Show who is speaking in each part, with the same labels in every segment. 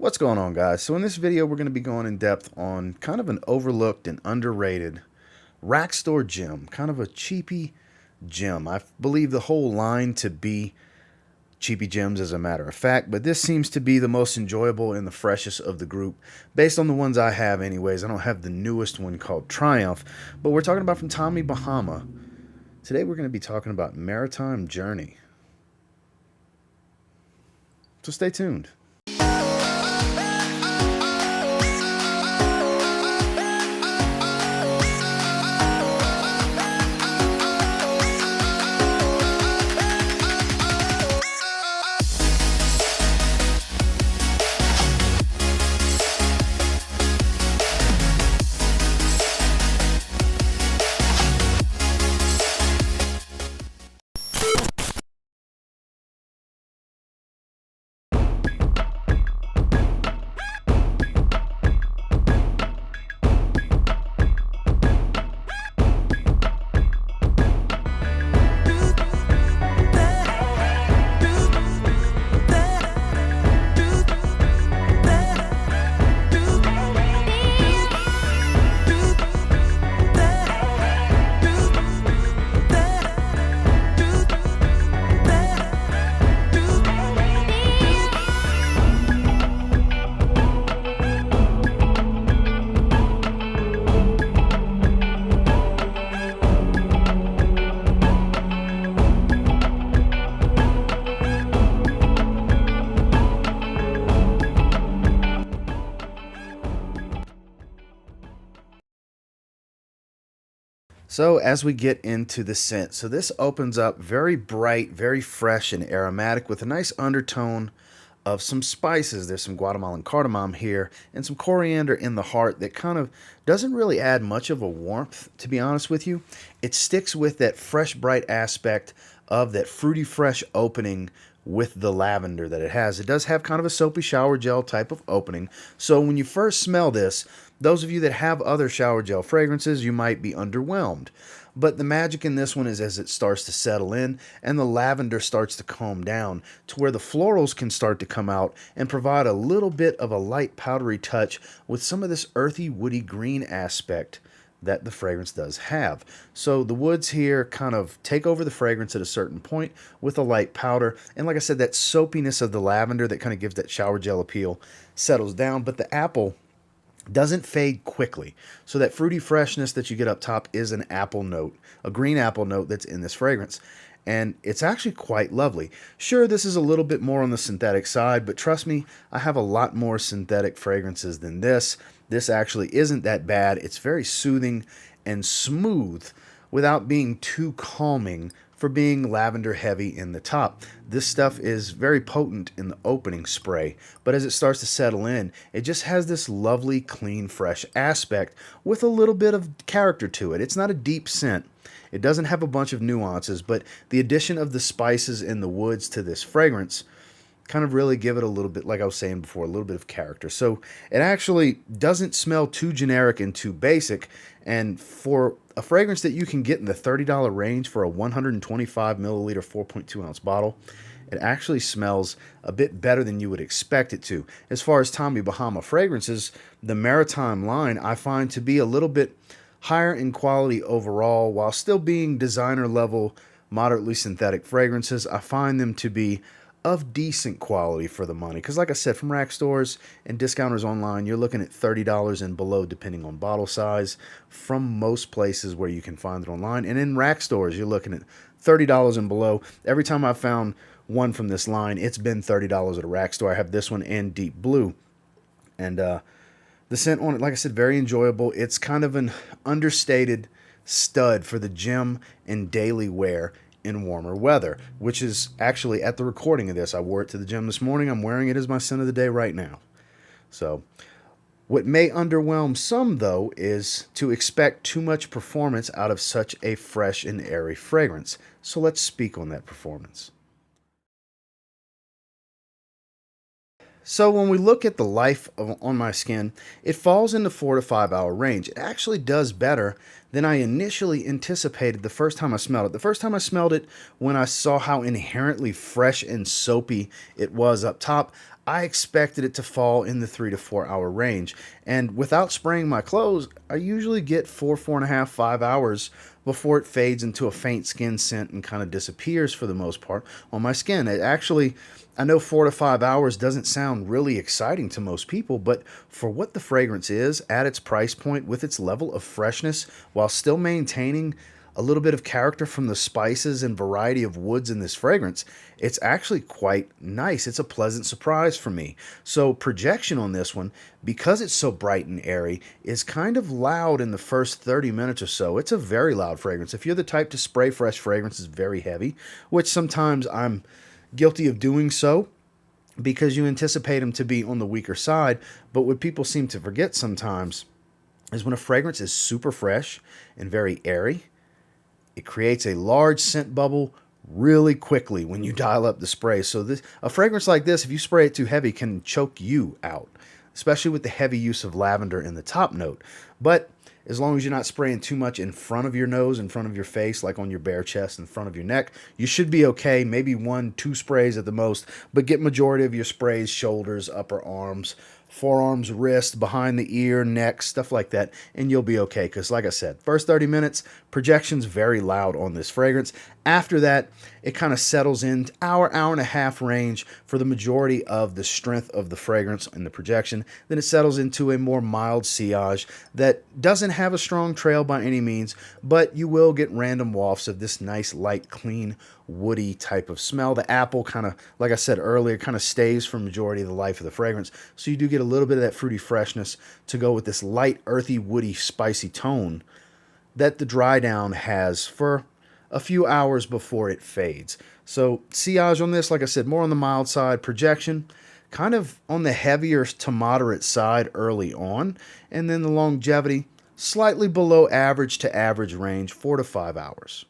Speaker 1: What's going on, guys? So in this video we're going to be going in depth on kind of an overlooked and underrated rack store gem, kind of a cheapy gem. I believe the whole line to be cheapy gems as a matter of fact, but this seems to be the most enjoyable and the freshest of the group based on the ones I have anyways. I don't have the newest one called Triumph, but we're talking about from Tommy Bahama. Today we're going to be talking about Maritime Journey. So stay tuned. So as we get into the scent, so this opens up very bright, very fresh and aromatic with a nice undertone of some spices. There's some Guatemalan cardamom here and some coriander in the heart that kind of doesn't really add much of a warmth, to be honest with you. It sticks with that fresh, bright aspect of that fruity, fresh opening with the lavender that it has. It does have kind of a soapy shower gel type of opening. So when you first smell this, those of you that have other shower gel fragrances, you might be underwhelmed. But the magic in this one is as it starts to settle in and the lavender starts to calm down to where the florals can start to come out and provide a little bit of a light powdery touch with some of this earthy woody green aspect that the fragrance does have. So the woods here kind of take over the fragrance at a certain point with a light powder. And like I said, that soapiness of the lavender that kind of gives that shower gel appeal settles down. But the apple doesn't fade quickly. So that fruity freshness that you get up top is an apple note, a green apple note that's in this fragrance. And it's actually quite lovely. Sure, this is a little bit more on the synthetic side, but trust me, I have a lot more synthetic fragrances than this. This actually isn't that bad. It's very soothing and smooth without being too calming for being lavender heavy in the top. This stuff is very potent in the opening spray, but as it starts to settle in, it just has this lovely, clean, fresh aspect with a little bit of character to it. It's not a deep scent. It doesn't have a bunch of nuances, but the addition of the spices and the woods to this fragrance kind of really give it a little bit, like I was saying before, a little bit of character. So it actually doesn't smell too generic and too basic. And for a fragrance that you can get in the $30 range for a 125 milliliter 4.2 ounce bottle, it actually smells a bit better than you would expect it to. As far as Tommy Bahama fragrances, the Maritime line I find to be a little bit higher in quality overall, while still being designer level, moderately synthetic fragrances. I find them to be of decent quality for the money. Because like I said, from rack stores and discounters online, you're looking at $30 and below depending on bottle size from most places where you can find it online. And in rack stores, you're looking at $30 and below. Every time I've found one from this line, it's been $30 at a rack store. I have this one and Deep Blue. And the scent on it, like I said, very enjoyable. It's kind of an understated stud for the gym and daily wear in warmer weather, which is actually at the recording of this. I wore it to the gym this morning. I'm wearing it as my scent of the day right now. So what may underwhelm some, though, is to expect too much performance out of such a fresh and airy fragrance. So let's speak on that performance. So when we look at the life on my skin, it falls in the 4 to 5 hour range. It actually does better than I initially anticipated the first time I smelled it. The first time I smelled it, when I saw how inherently fresh and soapy it was up top, I expected it to fall in the 3 to 4 hour range. And without spraying my clothes, I usually get 4.5, 5 hours before it fades into a faint skin scent and kind of disappears for the most part on my skin. It actually, I know 4 to 5 hours doesn't sound really exciting to most people, but for what the fragrance is at its price point with its level of freshness while still maintaining a little bit of character from the spices and variety of woods in this fragrance, it's actually quite nice. It's a pleasant surprise for me. So projection on this one, because it's so bright and airy, is kind of loud in the first 30 minutes or so. It's a very loud fragrance. If you're the type to spray fresh fragrances very heavy, which sometimes I'm guilty of doing so, because you anticipate them to be on the weaker side, but what people seem to forget sometimes is when a fragrance is super fresh and very airy, it creates a large scent bubble really quickly when you dial up the spray. So a fragrance like this, if you spray it too heavy, can choke you out, especially with the heavy use of lavender in the top note. But as long as you're not spraying too much in front of your nose, in front of your face, like on your bare chest, in front of your neck, you should be okay. Maybe 1, 2 sprays at the most, but get majority of your sprays, shoulders, upper arms, forearms, wrist, behind the ear, neck, stuff like that, and you'll be okay. Because like I said, first 30 minutes, projection's very loud on this fragrance. After that, it kind of settles in hour and a half range for the majority of the strength of the fragrance and the projection. Then it settles into a more mild sillage that doesn't have a strong trail by any means, but you will get random wafts of this nice, light, clean, woody type of smell. The apple kind of, like I said earlier, kind of stays for majority of the life of the fragrance. So you do get a little bit of that fruity freshness to go with this light, earthy, woody, spicy tone that the dry down has for a few hours before it fades. So sillage on this, like I said, more on the mild side. Projection, kind of on the heavier to moderate side early on. And then the longevity, slightly below average to average range, 4 to 5 hours.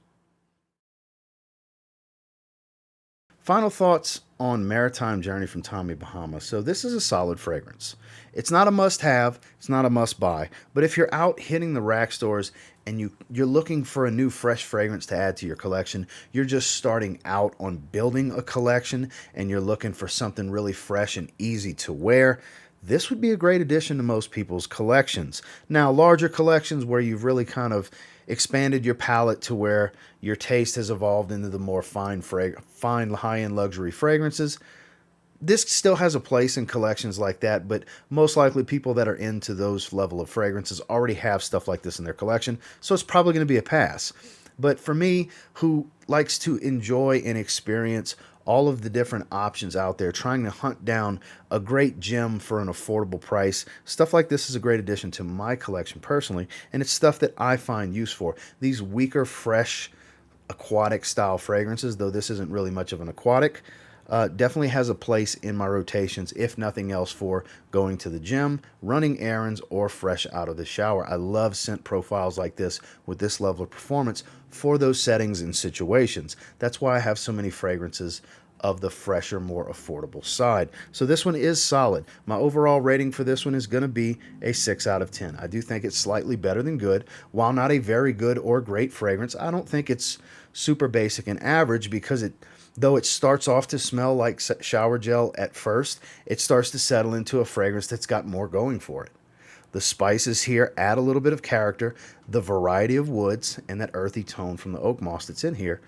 Speaker 1: Final thoughts on Maritime Journey from Tommy Bahama. So this is a solid fragrance. It's not a must-have, it's not a must-buy, but if you're out hitting the rack stores and you're looking for a new fresh fragrance to add to your collection, you're just starting out on building a collection and you're looking for something really fresh and easy to wear, this would be a great addition to most people's collections. Now, larger collections where you've really kind of expanded your palette to where your taste has evolved into the more fine high-end luxury fragrances, this still has a place in collections like that, but most likely people that are into those level of fragrances already have stuff like this in their collection, so it's probably going to be a pass. But for me, who likes to enjoy and experience all of the different options out there, trying to hunt down a great gem for an affordable price, stuff like this is a great addition to my collection personally, and it's stuff that I find use for. These weaker, fresh, aquatic style fragrances, though this isn't really much of an aquatic, definitely has a place in my rotations, if nothing else, for going to the gym, running errands, or fresh out of the shower. I love scent profiles like this with this level of performance for those settings and situations. That's why I have so many fragrances of the fresher, more affordable side. So this one is solid. My overall rating for this one is going to be a 6 out of 10. I do think it's slightly better than good. While not a very good or great fragrance, I don't think it's super basic and average, because though it starts off to smell like shower gel at first, it starts to settle into a fragrance that's got more going for it. The spices here add a little bit of character. The variety of woods and that earthy tone from the oak moss that's in here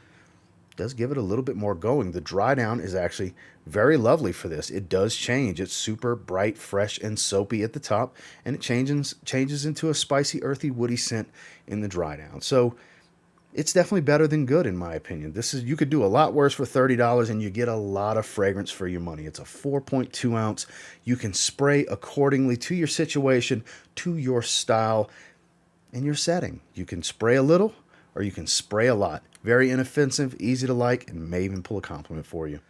Speaker 1: does give it a little bit more going. The dry down is actually very lovely for this. It does change. It's super bright, fresh, and soapy at the top, and it changes into a spicy, earthy, woody scent in the dry down. So it's definitely better than good, in my opinion. You could do a lot worse for $30 and you get a lot of fragrance for your money. It's a 4.2 ounce. You can spray accordingly to your situation, to your style, and your setting. You can spray a little or you can spray a lot. Very inoffensive, easy to like, and may even pull a compliment for you.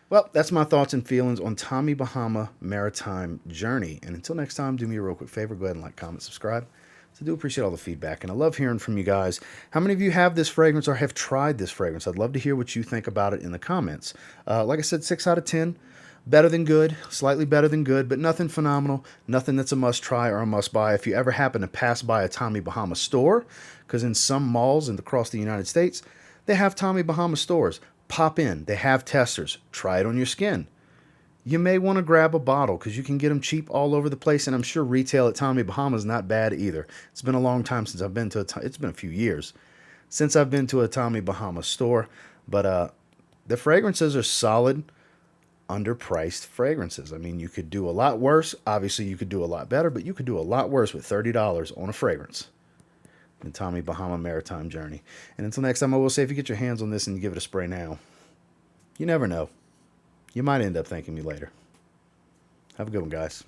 Speaker 1: Well, that's my thoughts and feelings on Tommy Bahama Maritime Journey. And until next time, do me a real quick favor. Go ahead and like, comment, subscribe. So I do appreciate all the feedback, and I love hearing from you guys. How many of you have this fragrance or have tried this fragrance? I'd love to hear what you think about it in the comments. Like I said, 6 out of 10. Better than good, slightly better than good, but nothing phenomenal, nothing that's a must-try or a must-buy. If you ever happen to pass by a Tommy Bahama store, because in some malls across the United States, they have Tommy Bahama stores. Pop in. They have testers. Try it on your skin. you may want to grab a bottle because you can get them cheap all over the place, and I'm sure retail at Tommy Bahama is not bad either. It's been a long time since I've been to it's been a few years since I've been to a Tommy Bahama store, but the fragrances are solid, underpriced fragrances. I mean, you could do a lot worse. Obviously, you could do a lot better, but you could do a lot worse with $30 on a fragrance. The Tommy Bahama Maritime Journey. And until next time, I will say if you get your hands on this and you give it a spray now, you never know. You might end up thanking me later. Have a good one, guys.